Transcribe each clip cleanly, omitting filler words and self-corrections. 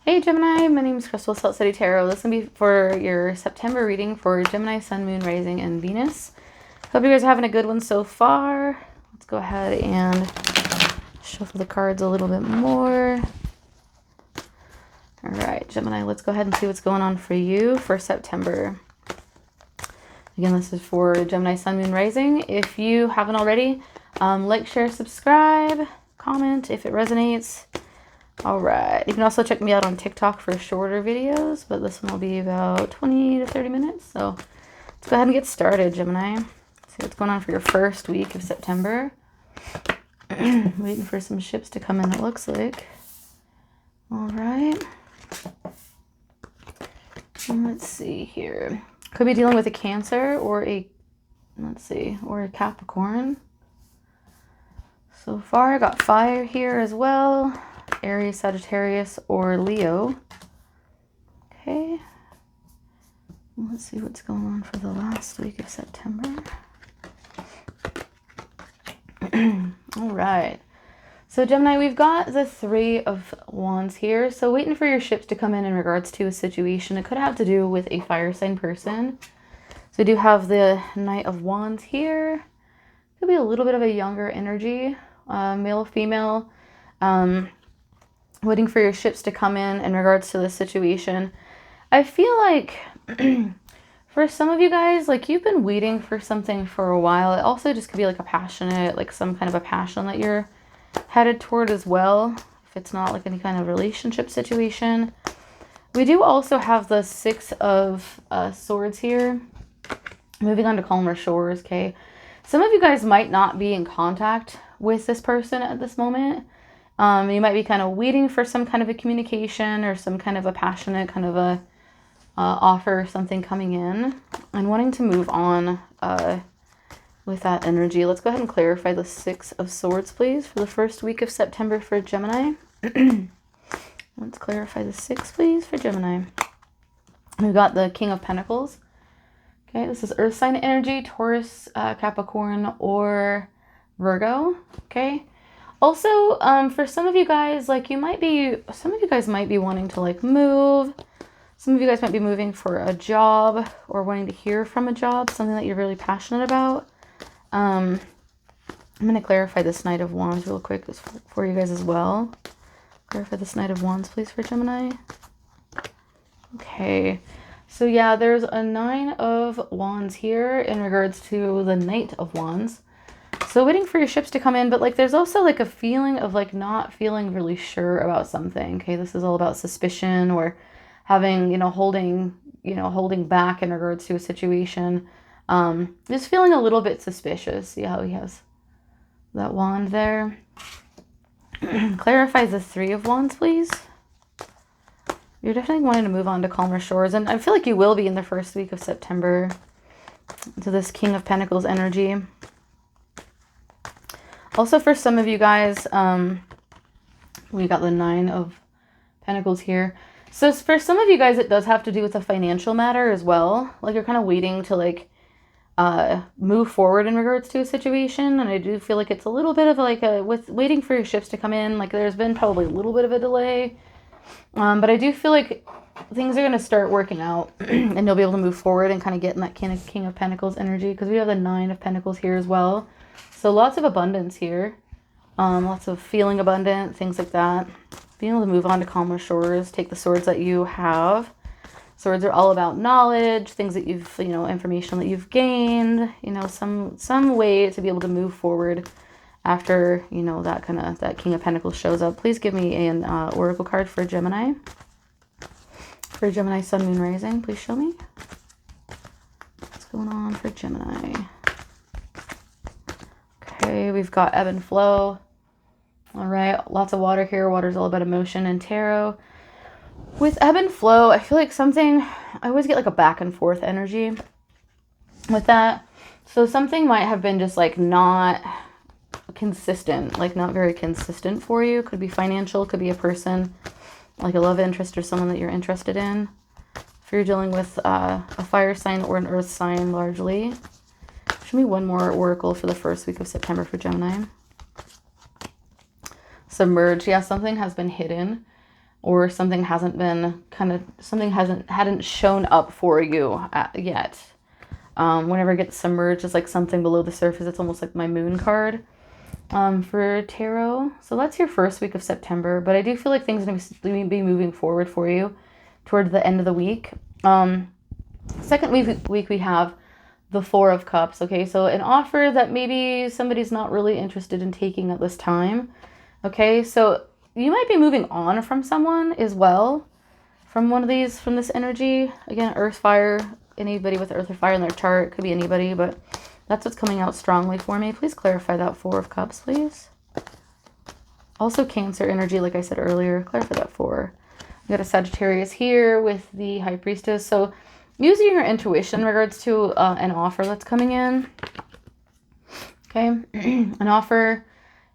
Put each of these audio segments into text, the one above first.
Hey Gemini, my name is Crystal, Salt City Tarot. This is going to be for your September reading for Gemini, Sun, Moon, Rising, and Venus. Hope you guys are having a good one so far. Let's go ahead and shuffle the cards a little bit more. All right, Gemini, let's go ahead and see what's going on for you for September. Again, this is for Gemini, Sun, Moon, Rising. If you haven't already, like, share, subscribe, comment if it resonates. All right, you can also check me out on TikTok for shorter videos, but this one will be about 20 to 30 minutes. So let's go ahead and get started, Gemini. See what's going on for your first week of September. Waiting for some ships to come in, it looks like. All right. Let's see here. Could be dealing with a Cancer or a, or a Capricorn. So far, I got fire here as well. Aries, Sagittarius, or Leo. Okay. Let's see what's going on for the last week of September. All right. So Gemini, we've got the Three of Wands here. So waiting for your ships to come in regards to a situation. It could have to do with a fire sign person. So we do have the Knight of Wands here. Could be a little bit of a younger energy, male, female. Waiting for your ships to come in regards to this situation. I feel like for some of you guys, like you've been waiting for something for a while. It also just could be like a passionate, like some kind of a passion that you're headed toward as well. If it's not like any kind of relationship situation. We do also have the Six of Swords here. Moving on to calmer shores, okay? Some of you guys might not be in contact with this person at this moment. You might be kind of waiting for some kind of a communication or some kind of a passionate kind of a offer or something coming in and wanting to move on with that energy. Let's go ahead and clarify the Six of Swords, please, for the first week of September for Gemini. Let's clarify the Six, please, for Gemini. We've got the King of Pentacles. Okay, this is Earth sign energy, Taurus, Capricorn, or Virgo. Okay. Also, for some of you guys, like some of you guys might be wanting to like move. Some of you guys might be moving for a job or wanting to hear from a job, something that you're really passionate about. I'm going to clarify this Knight of Wands real quick for you guys as well. Clarify this Knight of Wands, please, for Gemini. Okay. So yeah, there's a Nine of Wands here in regards to the Knight of Wands. So waiting for your ships to come in, but like there's also like a feeling of like not feeling really sure about something. Okay, this is all about suspicion or having, holding back in regards to a situation. Just feeling a little bit suspicious. See how he has that wand there. Clarify the Three of Wands, please. You're definitely wanting to move on to calmer shores, and I feel like you will be in the first week of September to this King of Pentacles energy. Also, for some of you guys, we got the Nine of Pentacles here. So for some of you guys, it does have to do with a financial matter as well. Like you're kind of waiting to like move forward in regards to a situation. And I do feel like it's a little bit of like with waiting for your ships to come in. Like there's been probably a little bit of a delay. But I do feel like things are going to start working out and you'll be able to move forward and kind of get in that King of Pentacles energy. Because we have the Nine of Pentacles here as well. So lots of abundance here, lots of feeling abundant, things like that. Being able to move on to calmer shores, take the swords that you have. Swords are all about knowledge, things that you've, information that you've gained, some way to be able to move forward after, that King of Pentacles shows up. Please give me an oracle card for Gemini. For Gemini, Sun, Moon, Rising, please show me. What's going on for Gemini? Okay, we've got ebb and flow. All right, lots of water here. Water's all about emotion and tarot. With ebb and flow, I feel like I always get like a back and forth energy with that. So something might have been just like not consistent, like not very consistent for you. Could be financial, could be a person, like a love interest or someone that you're interested in. If you're dealing with a fire sign or an earth sign largely. Show me one more oracle for the first week of September for Gemini. Submerge. Yeah, something has been hidden. or something hasn't been hadn't shown up for you yet. Whenever it gets submerged, it's like something below the surface. It's almost like my moon card for tarot. So that's your first week of September, but I do feel like things are going to be moving forward for you toward the end of the week. Second week we have the Four of Cups. Okay, so an offer that maybe somebody's not really interested in taking at this time. Okay, so you might be moving on from someone as well, from this energy. Again, earth, fire, anybody with earth or fire in their chart, could be anybody, but that's what's coming out strongly for me. Please clarify that Four of Cups, please. Also Cancer energy, like I said earlier, clarify that four. We got a Sagittarius here with the High Priestess. So using your intuition in regards to an offer that's coming in. Okay, an offer.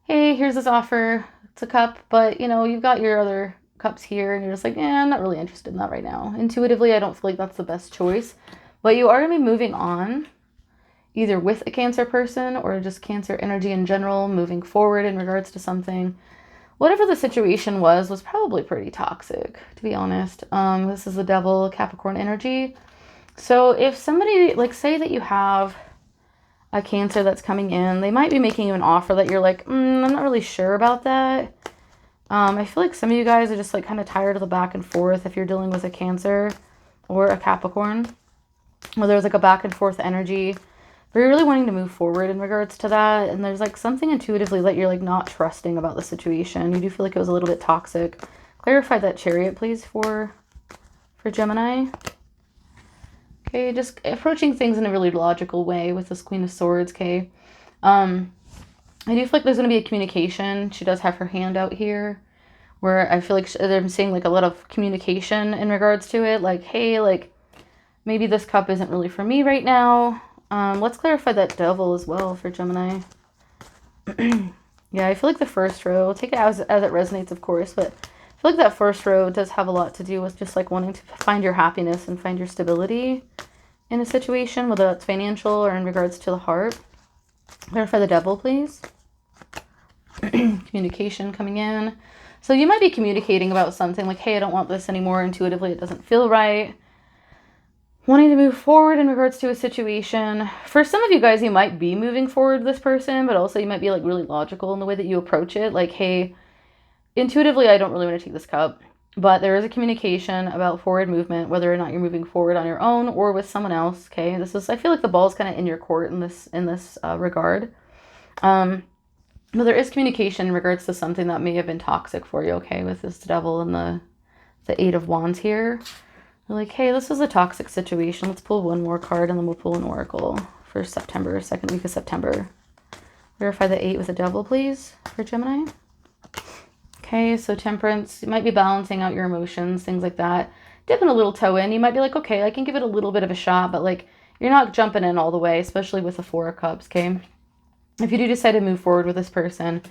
Hey, here's this offer. It's a cup, but you've got your other cups here and you're just like, I'm not really interested in that right now. Intuitively, I don't feel like that's the best choice, but you are going to be moving on either with a Cancer person or just Cancer energy in general, moving forward in regards to something. Whatever the situation was probably pretty toxic, to be honest. This is the Devil, Capricorn energy. So if somebody, like, say that you have a Cancer that's coming in, they might be making you an offer that you're like, I'm not really sure about that. I feel like some of you guys are just like kind of tired of the back and forth if you're dealing with a Cancer or a Capricorn. Well, there's like a back and forth energy. But you're really wanting to move forward in regards to that. And there's like something intuitively that you're like not trusting about the situation. You do feel like it was a little bit toxic. Clarify that Chariot, please, for Gemini. Okay, just approaching things in a really logical way with this Queen of Swords, okay? I do feel like there's going to be a communication. She does have her hand out here, where I feel like I'm seeing like a lot of communication in regards to it. Like, hey, like, maybe this cup isn't really for me right now. Let's clarify that Devil as well for Gemini. Yeah, I feel like the first row, take it as it resonates, of course, but I feel like that first row does have a lot to do with just like wanting to find your happiness and find your stability in a situation, whether that's financial or in regards to the heart. Clarify the Devil, please. Communication coming in. So you might be communicating about something like, hey, I don't want this anymore. Intuitively, it doesn't feel right. Wanting to move forward in regards to a situation. For some of you guys, you might be moving forward with this person, but also you might be like really logical in the way that you approach it. Like, hey, intuitively, I don't really want to take this cup, but there is a communication about forward movement, whether or not you're moving forward on your own or with someone else. Okay, I feel like the ball's kind of in your court in this regard. But there is communication in regards to something that may have been toxic for you. Okay, with this Devil and the Eight of Wands here. Like, hey, this is a toxic situation. Let's pull one more card and then we'll pull an oracle for September, second week of September. Verify the 8 with the Devil, please, for Gemini. Okay, so Temperance. You might be balancing out your emotions, things like that. Dipping a little toe in. You might be like, okay, I can give it a little bit of a shot, but like, you're not jumping in all the way, especially with the Four of Cups, okay? If you do decide to move forward with this person,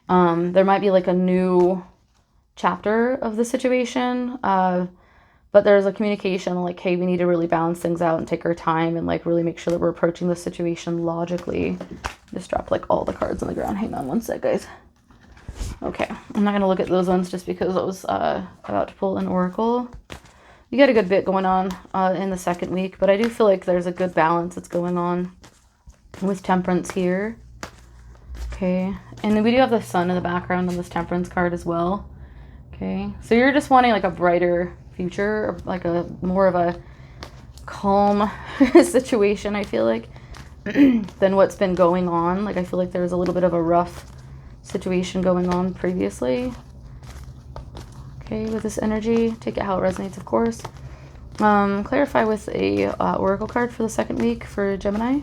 there might be like a new chapter of the situation, but there's a communication like, hey, we need to really balance things out and take our time and like really make sure that we're approaching the situation logically. Just dropped like all the cards on the ground. Hang on one sec, guys. Okay, I'm not going to look at those ones just because I was about to pull an oracle. You got a good bit going on in the second week, but I do feel like there's a good balance that's going on with Temperance here. Okay, and then we do have the Sun in the background on this Temperance card as well. Okay, so you're just wanting like a brighter future, or like a more of a calm situation, I feel like, than what's been going on. Like, I feel like there's a little bit of a rough situation going on previously. Okay, with this energy, take it how it resonates, of course. Clarify with a oracle card for the second week for Gemini.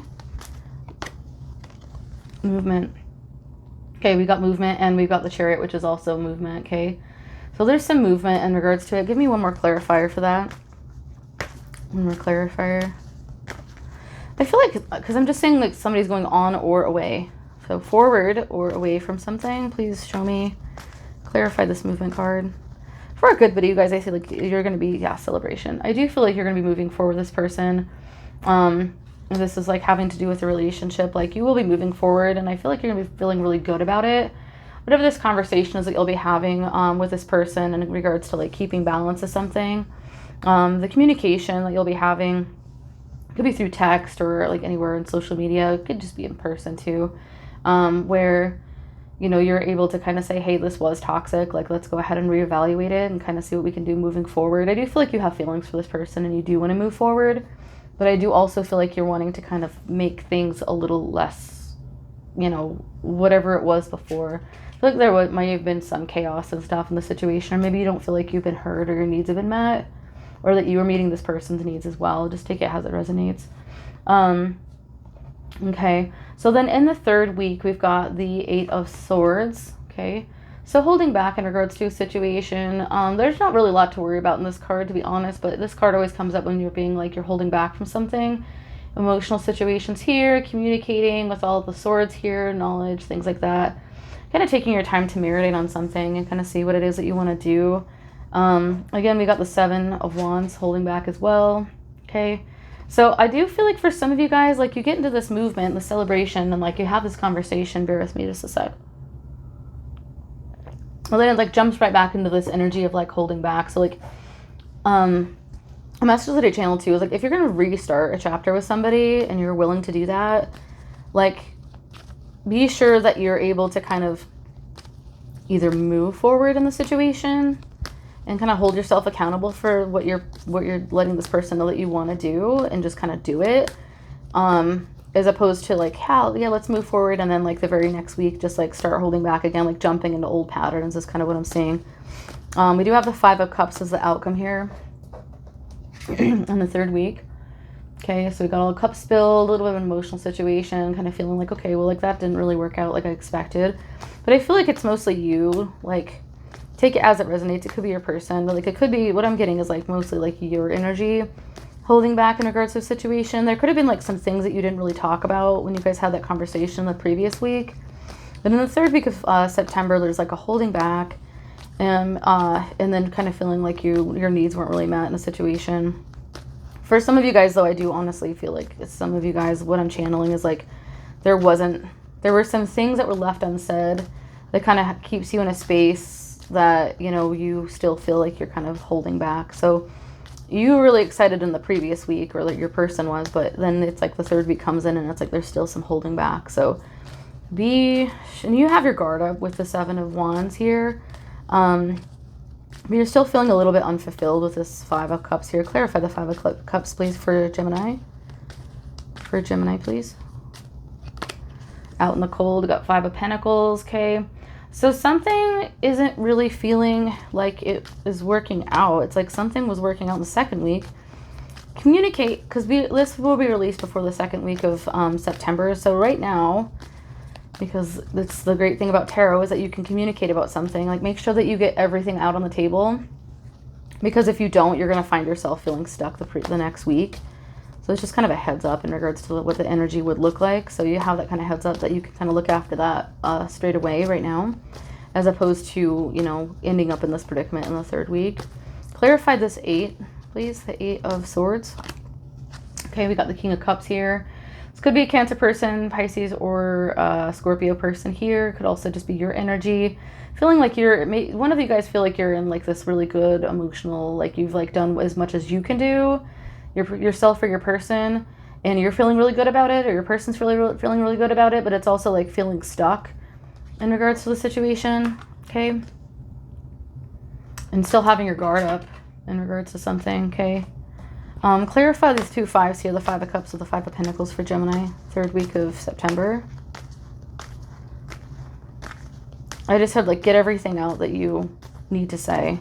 Movement. Okay, we got movement and we've got the Chariot, which is also movement. Okay, so there's some movement in regards to it. Give me one more clarifier for that. One more clarifier. I feel like, because I'm just saying like somebody's going on or away. So forward or away from something. Please show me, clarify this movement card. For a good bit of you guys, I feel like you're going to be, celebration. I do feel like you're going to be moving forward with this person. This is like having to do with a relationship. Like, you will be moving forward and I feel like you're going to be feeling really good about it. whatever this conversation is that you'll be having with this person in regards to like keeping balance of something. The communication that you'll be having could be through text or like anywhere in social media. It could just be in person too, where you know, you're able to kind of say, hey, this was toxic. Like, let's go ahead and reevaluate it and kind of see what we can do moving forward. I do feel like you have feelings for this person and you do want to move forward. But I do also feel like you're wanting to kind of make things a little less, you know, whatever it was before. I feel like there might have been some chaos and stuff in the situation. Or maybe you don't feel like you've been heard or your needs have been met. Or that you are meeting this person's needs as well. Just take it as it resonates. Okay, so then in the third week, we've got the Eight of Swords, okay? So holding back in regards to a situation, there's not really a lot to worry about in this card, to be honest, but this card always comes up when you're being like, you're holding back from something. Emotional situations here, communicating with all of the swords here, knowledge, things like that. Kind of taking your time to marinate on something and kind of see what it is that you want to do. Again, we got the Seven of Wands holding back as well, okay? So I do feel like for some of you guys, like you get into this movement, the celebration, and like you have this conversation. Bear with me just a sec. Well, then it like jumps right back into this energy of like holding back. So like, a message that I channeled too is like, if you're going to restart a chapter with somebody and you're willing to do that, like be sure that you're able to kind of either move forward in the situation and kind of hold yourself accountable for what you're letting this person know that you want to do, and just kind of do it, as opposed to like, yeah, let's move forward, and then like the very next week just like start holding back again, like jumping into old patterns is kind of what I'm seeing. We do have the Five of Cups as the outcome here in the third week. Okay, so we got all the cups spilled, a little bit of an emotional situation, kind of feeling like, okay, well, like that didn't really work out like I expected, but I feel like it's mostly you, like take it as it resonates. It could be your person, but like it could be, what I'm getting is like mostly like your energy holding back in regards to a situation. There could have been like some things that you didn't really talk about when you guys had that conversation the previous week. But in the third week of September, there's like a holding back, and then kind of feeling like your needs weren't really met in a situation. For some of you guys, though, I do honestly feel like some of you guys, what I'm channeling is like there were some things that were left unsaid that kind of keeps you in a space that, you know, you still feel like you're kind of holding back. So you were really excited in the previous week, or like your person was, but then it's like the third week comes in and it's like there's still some holding back. So and you have your guard up with the Seven of Wands here. But you're still feeling a little bit unfulfilled with this Five of Cups here. Clarify the Five of Cups, please, for Gemini. For Gemini, please. Out in the cold, we got Five of Pentacles, okay? So something isn't really feeling like it is working out. It's like something was working out in the second week. Communicate, because this will be released before the second week of September. So right now, because that's the great thing about tarot, is that you can communicate about something. Like make sure that you get everything out on the table. Because if you don't, you're going to find yourself feeling stuck the next week. So it's just kind of a heads up in regards to what the energy would look like. So you have that kind of heads up that you can kind of look after that straight away right now, as opposed to, you know, ending up in this predicament in the third week. Clarify this 8, please, the 8 of Swords. Okay, we got the King of Cups here. This could be a Cancer person, Pisces, or Scorpio person here. Could also just be your energy. Feeling like one of you guys feel like you're in like this really good emotional, like you've like done as much as you can do. Yourself or your person, and you're feeling really good about it, or your person's feeling really good about it, but it's also like feeling stuck in regards to the situation, okay? And still having your guard up in regards to something, okay? Clarify these two fives here, the Five of Cups with the Five of Pentacles for Gemini, third week of September. I just said like get everything out that you need to say,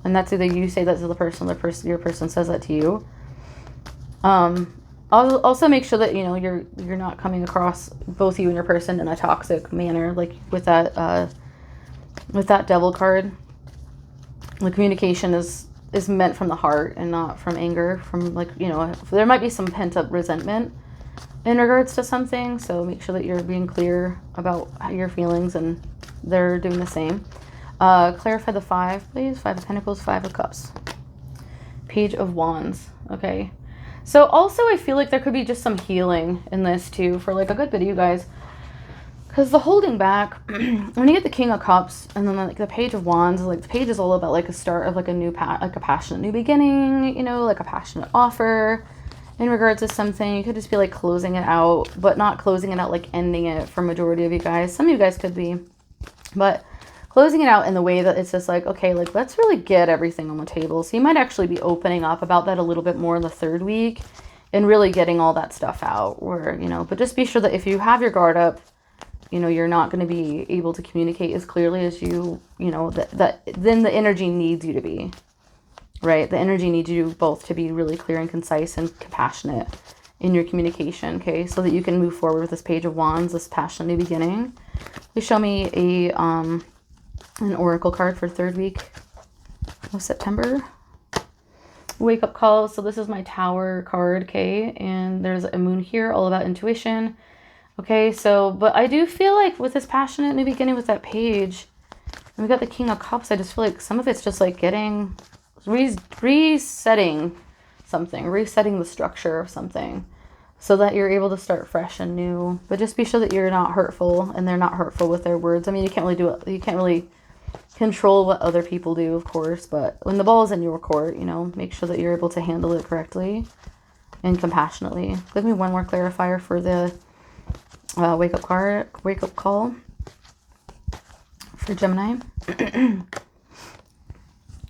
and that's either you say that to the person, your person says that to you. Also make sure that, you know, you're not coming across, both you and your person, in a toxic manner, like with that Devil card. The communication is meant from the heart and not from anger, from like, you know, there might be some pent-up resentment in regards to something, so make sure that you're being clear about your feelings and they're doing the same. Clarify the 5, please. 5 of Pentacles, 5 of Cups. Page of Wands, okay? So also I feel like there could be just some healing in this too for like a good bit of you guys. Because the holding back, when you get the King of Cups and then like the Page of Wands, like the page is all about like a start of like a new like a passionate new beginning, you know, like a passionate offer in regards to something. You could just be like closing it out, but not closing it out like ending it for majority of you guys. Some of you guys could be, but closing it out in the way that it's just like, okay, like let's really get everything on the table. So you might actually be opening up about that a little bit more in the third week and really getting all that stuff out, or, you know, but just be sure that if you have your guard up, you know, you're not going to be able to communicate as clearly as you know, that then the energy needs you to be, right? The energy needs you both to be really clear and concise and compassionate in your communication, okay? So that you can move forward with this Page of Wands, this passionate new beginning. Please show me an oracle card for third week of September. Wake up call. So this is my Tower card, okay? And there's a moon here, all about intuition. Okay, so, but I do feel like with this passionate new beginning with that page, and we got the King of Cups, I just feel like some of it's just like getting, resetting something, resetting the structure of something so that you're able to start fresh and new. But just be sure that you're not hurtful and they're not hurtful with their words. I mean, you can't really do it. You can't really control what other people do, of course, but when the ball is in your court, you know, make sure that you're able to handle it correctly and compassionately. Give me one more clarifier for the wake up call for Gemini.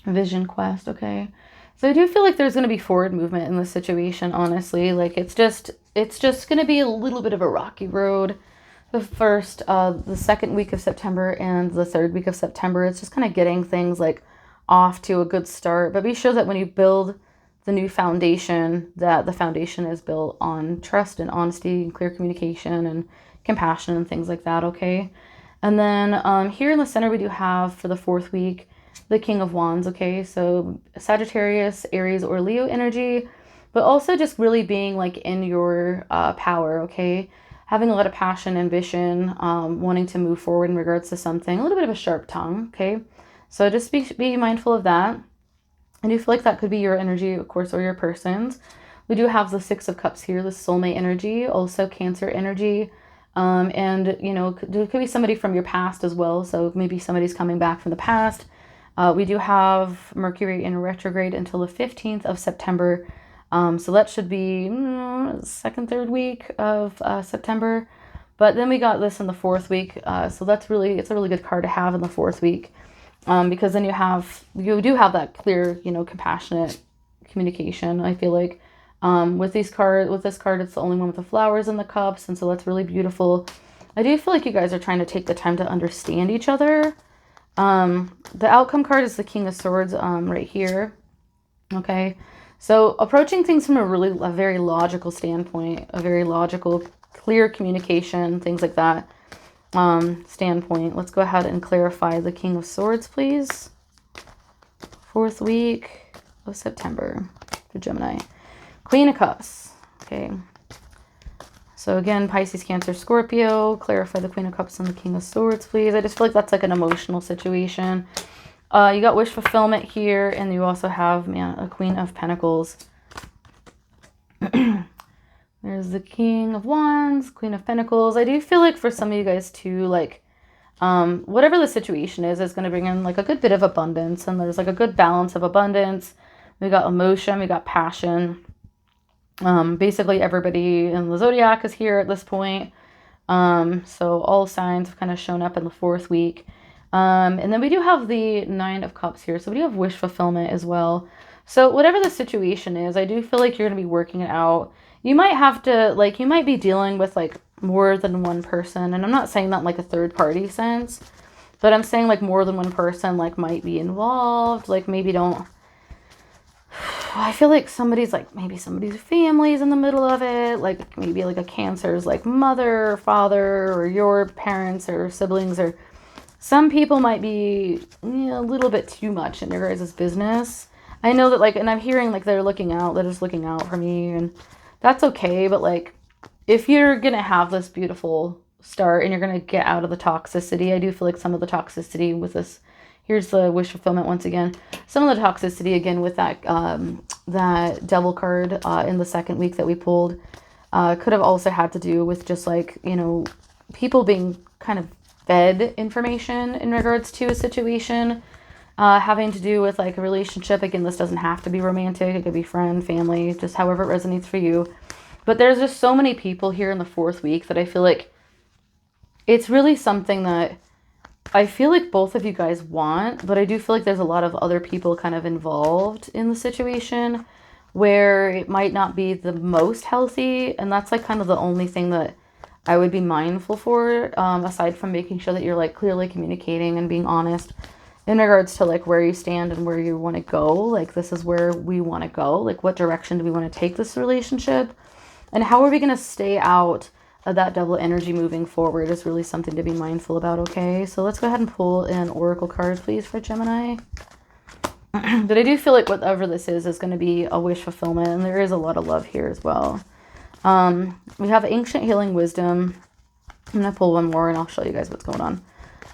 Vision quest, okay. So I do feel like there's going to be forward movement in this situation, honestly. Like it's just going to be a little bit of a rocky road. The second week of September and the third week of September, it's just kind of getting things like off to a good start. But be sure that when you build the new foundation, that the foundation is built on trust and honesty and clear communication and compassion and things like that, okay? And then here in the center, we do have for the fourth week, the King of Wands, okay? So Sagittarius, Aries, or Leo energy, but also just really being like in your power, okay? Having a lot of passion, ambition, wanting to move forward in regards to something, a little bit of a sharp tongue, okay? So just be mindful of that. I do feel like that could be your energy, of course, or your person's. We do have the Six of Cups here, the soulmate energy, also Cancer energy. And, you know, there could be somebody from your past as well. So maybe somebody's coming back from the past. We do have Mercury in retrograde until the 15th of September. So that should be second, third week of September. But then we got this in the fourth week. So it's a really good card to have in the fourth week. Because then you do have that clear, you know, compassionate communication. I feel like with this card, it's the only one with the flowers and the cups, and so that's really beautiful. I do feel like you guys are trying to take the time to understand each other. The outcome card is the King of Swords right here. Okay, so approaching things from a very logical standpoint, a very logical, clear communication, things like that. Standpoint. Let's go ahead and clarify the King of Swords, please. Fourth week of September for Gemini. Queen of Cups. Okay. So again, Pisces, Cancer, Scorpio. Clarify the Queen of Cups and the King of Swords, please. I just feel like that's like an emotional situation. You got wish fulfillment here, and you also have a Queen of Pentacles. There's the King of Wands, Queen of Pentacles. I do feel like for some of you guys too, like, whatever the situation is going to bring in like a good bit of abundance. And there's like a good balance of abundance. We got emotion, we got passion. Basically everybody in the zodiac is here at this point. So all signs have kind of shown up in the fourth week. And then we do have the Nine of Cups here. So we do have wish fulfillment as well. So whatever the situation is, I do feel like you're going to be working it out. You might have to, like, you might be dealing with, like, more than one person. And I'm not saying that in, like, a third-party sense. But I'm saying, like, more than one person, like, might be involved. Like, maybe don't... I feel like somebody's, like, maybe somebody's family's in the middle of it. Like, maybe, like, a Cancer's, like, mother or father or your parents or siblings. Or some people might be a little bit too much in your guys' business. I know that, like, and I'm hearing, like, they're just looking out for me, and... That's okay, but like, if you're going to have this beautiful start and you're going to get out of the toxicity, I do feel like some of the toxicity with this, here's the wish fulfillment once again, some of the toxicity again with that that Devil card in the second week that we pulled could have also had to do with just like, you know, people being kind of fed information in regards to a situation having to do with like a relationship. Again, this doesn't have to be romantic. It could be friend, family, just however it resonates for you. But there's just so many people here in the 4th week that I feel like it's really something that I feel like both of you guys want, but I do feel like there's a lot of other people kind of involved in the situation where it might not be the most healthy. And that's like kind of the only thing that I would be mindful for, aside from making sure that you're like clearly communicating and being honest in regards to like where you stand and where you want to go. Like, this is where we want to go. Like, what direction do we want to take this relationship? And how are we going to stay out of that double energy moving forward is really something to be mindful about, okay? So let's go ahead and pull an oracle card, please, for Gemini. But I do feel like whatever this is going to be a wish fulfillment, and there is a lot of love here as well. We have Ancient Healing Wisdom. I'm going to pull one more, and I'll show you guys what's going on.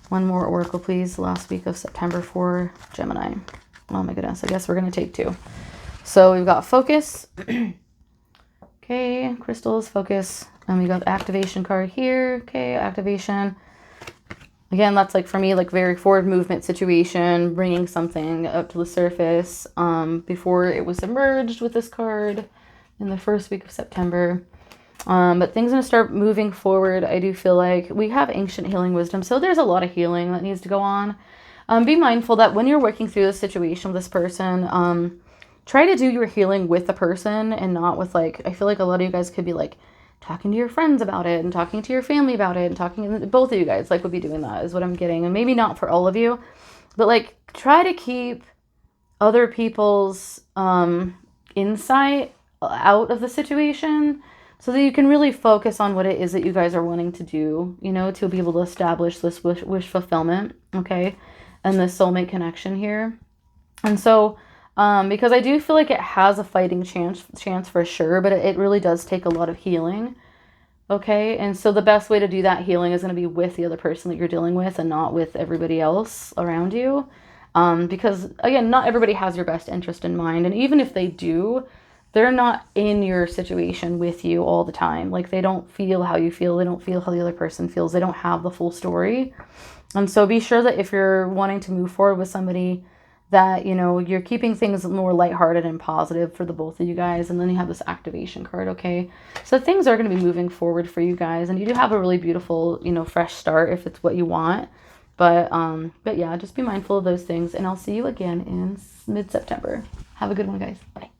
One more oracle, please. Last week of September for Gemini. Oh my goodness, I guess we're going to take 2. So we've got Focus. Okay, crystals, focus. And we got the activation card here. Okay, activation. Again, that's like for me, like very forward movement situation, bringing something up to the surface before it was submerged with this card in the 1st week of September. But things are going to start moving forward. I do feel like we have Ancient Healing Wisdom. So there's a lot of healing that needs to go on. Be mindful that when you're working through this situation with this person, try to do your healing with the person and not with like, I feel like a lot of you guys could be like talking to your friends about it and talking to your family about it and talking, both of you guys like would be doing that is what I'm getting. And maybe not for all of you, but like try to keep other people's insight out of the situation so that you can really focus on what it is that you guys are wanting to do, you know, to be able to establish this wish fulfillment, okay, and this soulmate connection here. And so because I do feel like it has a fighting chance for sure, but it really does take a lot of healing. Okay, and so the best way to do that healing is going to be with the other person that you're dealing with and not with everybody else around you. Because again, not everybody has your best interest in mind. And even if they do, they're not in your situation with you all the time. Like, they don't feel how you feel. They don't feel how the other person feels. They don't have the full story. And so be sure that if you're wanting to move forward with somebody, that, you know, you're keeping things more lighthearted and positive for the both of you guys. And then you have this activation card, okay? So things are going to be moving forward for you guys. And you do have a really beautiful, you know, fresh start if it's what you want. But yeah, just be mindful of those things. And I'll see you again in mid-September. Have a good one, guys. Bye.